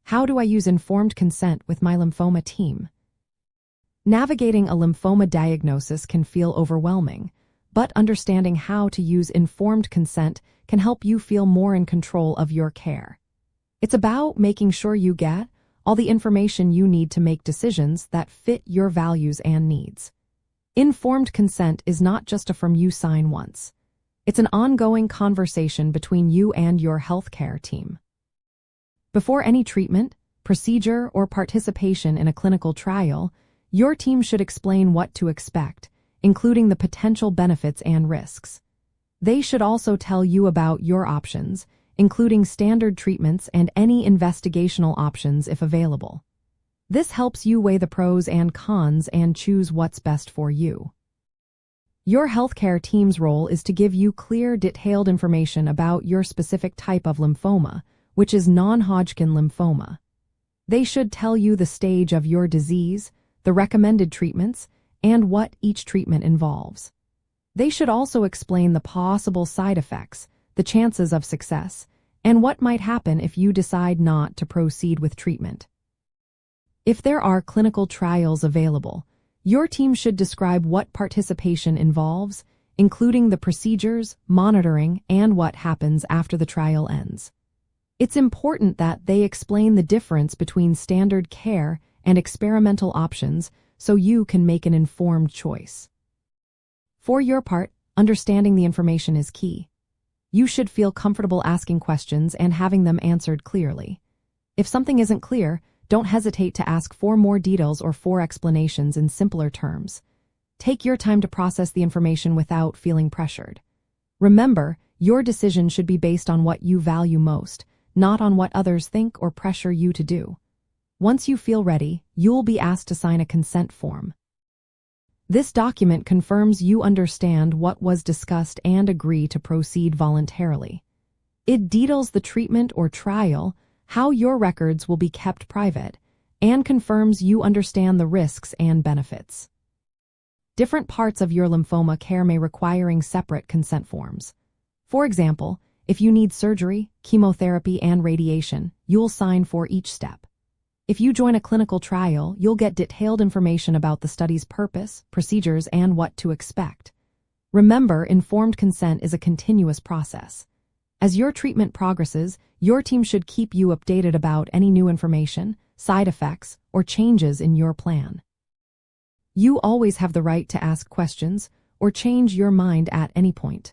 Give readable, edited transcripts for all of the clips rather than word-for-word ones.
How do I use informed consent with my lymphoma team? Navigating a lymphoma diagnosis can feel overwhelming, but understanding how to use informed consent can help you feel more in control of your care. It's about making sure you get all the information you need to make decisions that fit your values and needs. Informed consent is not just a form you sign once. It's an ongoing conversation between you and your healthcare team. Before any treatment, procedure, or participation in a clinical trial, your team should explain what to expect, including the potential benefits and risks. They should also tell you about your options, including standard treatments and any investigational options if available. This helps you weigh the pros and cons and choose what's best for you. Your healthcare team's role is to give you clear, detailed information about your specific type of lymphoma, which is non-Hodgkin lymphoma. They should tell you the stage of your disease, the recommended treatments, and what each treatment involves. They should also explain the possible side effects, the chances of success, and what might happen if you decide not to proceed with treatment. If there are clinical trials available, your team should describe what participation involves, including the procedures, monitoring, and what happens after the trial ends. It's important that they explain the difference between standard care and experimental options so you can make an informed choice. For your part, understanding the information is key. You should feel comfortable asking questions and having them answered clearly. If something isn't clear, don't hesitate to ask for more details or for explanations in simpler terms. Take your time to process the information without feeling pressured. Remember, your decision should be based on what you value most, not on what others think or pressure you to do. Once you feel ready, you'll be asked to sign a consent form. This document confirms you understand what was discussed and agree to proceed voluntarily. It details the treatment or trial, how your records will be kept private, and confirms you understand the risks and benefits. Different parts of your lymphoma care may require separate consent forms. For example, if you need surgery, chemotherapy, and radiation, you'll sign for each step. If you join a clinical trial, you'll get detailed information about the study's purpose, procedures, and what to expect. Remember, informed consent is a continuous process. As your treatment progresses, your team should keep you updated about any new information, side effects, or changes in your plan. You always have the right to ask questions or change your mind at any point.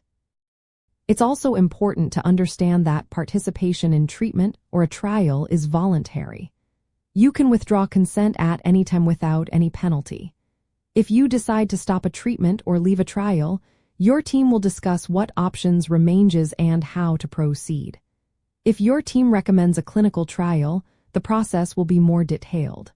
It's also important to understand that participation in treatment or a trial is voluntary. You can withdraw consent at any time without any penalty. If you decide to stop a treatment or leave a trial, your team will discuss what options remain and how to proceed. If your team recommends a clinical trial, the process will be more detailed.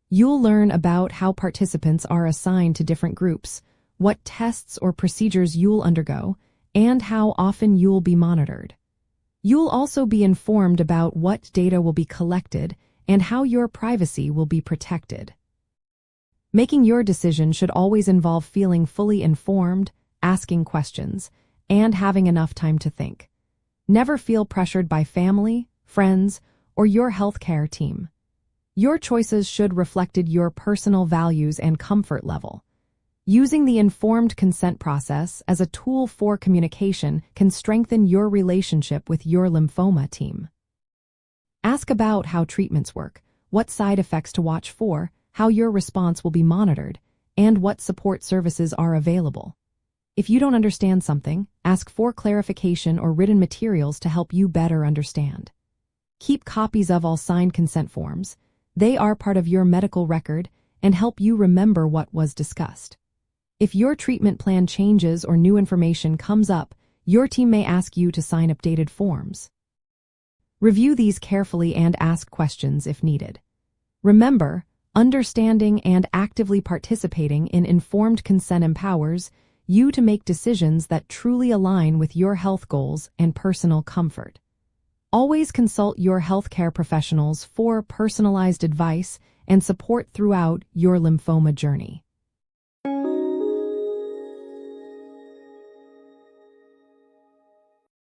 You'll learn about how participants are assigned to different groups, what tests or procedures you'll undergo, and how often you'll be monitored. You'll also be informed about what data will be collected and how your privacy will be protected. Making your decision should always involve feeling fully informed, asking questions, and having enough time to think. Never feel pressured by family, friends, or your healthcare team. Your choices should reflect your personal values and comfort level. Using the informed consent process as a tool for communication can strengthen your relationship with your lymphoma team. Ask about how treatments work, what side effects to watch for, how your response will be monitored, and what support services are available. If you don't understand something, ask for clarification or written materials to help you better understand. Keep copies of all signed consent forms. They are part of your medical record and help you remember what was discussed. If your treatment plan changes or new information comes up, your team may ask you to sign updated forms. Review these carefully and ask questions if needed. Remember, understanding and actively participating in informed consent empowers you to make decisions that truly align with your health goals and personal comfort. Always consult your healthcare professionals for personalized advice and support throughout your lymphoma journey.